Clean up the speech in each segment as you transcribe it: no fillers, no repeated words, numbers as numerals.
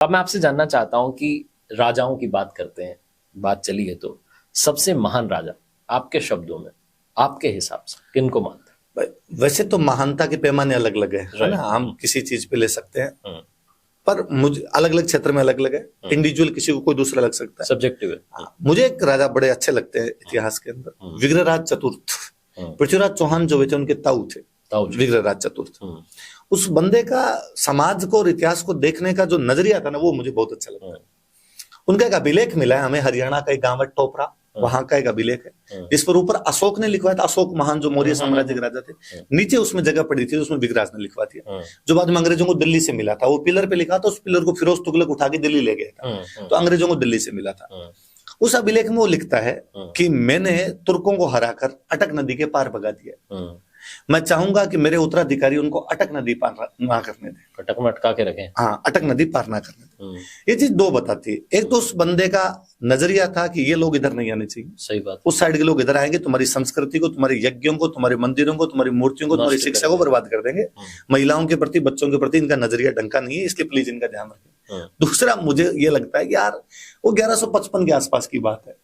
अब मैं आपसे जानना चाहता हूं कि राजाओं की बात करते हैं, बात चली है तो सबसे महान राजा आपके शब्दों में, आपके हिसाब से किनको मानते हैं? वैसे तो महानता के पैमाने अलग अलग है ना। हम किसी चीज पे ले सकते हैं, पर मुझे अलग अलग क्षेत्र में अलग अलग है। इंडिविजुअल किसी को कोई दूसरा लग सकता है, सब्जेक्टिव है। मुझे एक राजा बड़े अच्छे लगते हैं इतिहास के अंदर, विग्रहराज चतुर्थ। पृथ्वीराज चौहान जो थे उनके ताऊ थे विग्रहराज चतुर्थ। उस बंदे का समाज को और इतिहास को देखने का जो नजरिया था ना, वो मुझे बहुत अच्छा लगता है। उनका एक अभिलेख मिला है हमें, हरियाणा का एक गांव है टोपरा, वहां का एक अभिलेख है जिस पर ऊपर अशोक ने लिखवाया था, अशोक महान जो मौर्य साम्राज्य के राजा थे। नीचे उसमें जगह पड़ी थी, उसमें विग्रहराज ने लिखवा दिया, जो बाद में अंग्रेजों को दिल्ली से मिला था। वो पिलर पे लिखा था, उस पिलर को फिरोज तुगलक उठा के दिल्ली ले गया था, तो अंग्रेजों को दिल्ली से मिला था। उस अभिलेख में वो लिखता है कि मैंने तुर्कों को हराकर अटक नदी के पार भगा दिया। मैं चाहूंगा कि मेरे उत्तराधिकारी उनको अटक नदी पार ना करने दें, अटक में अटका के रखें। हाँ, अटक नदी पार ना करने दें। ये चीज दो बताती है। एक तो उस बंदे का नजरिया था कि ये लोग इधर नहीं आने चाहिए, सही बात। उस साइड के लोग इधर आएंगे, तुम्हारी संस्कृति को, तुम्हारे यज्ञों को, तुम्हारे मंदिरों को, तुम्हारी मूर्तियों को, तुम्हारी शिक्षा को बर्बाद कर देंगे। महिलाओं के प्रति, बच्चों के प्रति इनका नजरिया ढंग नहीं है, इसलिए प्लीज इनका ध्यान रखें। दूसरा, मुझे ये लगता है कि यार वो 1155 के आसपास की बात है,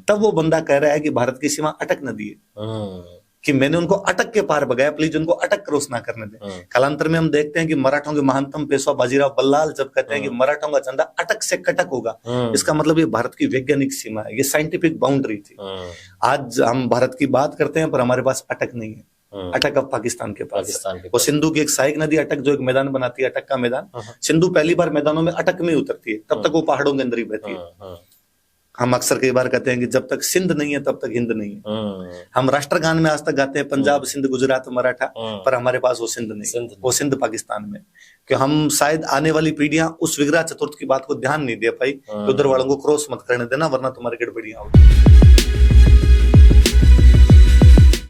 तब वो बंदा कह रहा है कि भारत की सीमा अटक नदी है, कि मैंने उनको अटक के पार भगाया, प्लीज उनको अटक क्रॉस ना करने दें। कालांतर में हम देखते हैं कि मराठों के महानतम पेशवा बाजीराव बल्लाल जब कहते हैं कि मराठों का झंडा अटक से कटक होगा, इसका मतलब ये भारत की वैज्ञानिक सीमा है, ये साइंटिफिक बाउंड्री थी। आज हम भारत की बात करते हैं पर हमारे पास अटक नहीं है। अटक अब पाकिस्तान के पास है। वो सिंधु की एक सहायक नदी अटक, जो एक मैदान बनाती है, अटक का मैदान। सिंधु पहली बार मैदानों में अटक में उतरती है, तब तक वो पहाड़ों के अंदर ही बहती है। हम अक्सर कई बार कहते हैं कि जब तक सिंध नहीं है तब तक हिंद नहीं है। हम राष्ट्रगान में आज तक गाते हैं पंजाब सिंध गुजरात मराठा, पर हमारे पास वो सिंध नहीं, वो सिंध पाकिस्तान में। कि हम शायद आने वाली पीढ़ियां उस विग्रह चतुर्थ की बात को ध्यान नहीं दे पाई, उधर वालों को क्रॉस मत करने देना वरना तुम्हारी गड़बड़ियां होगी।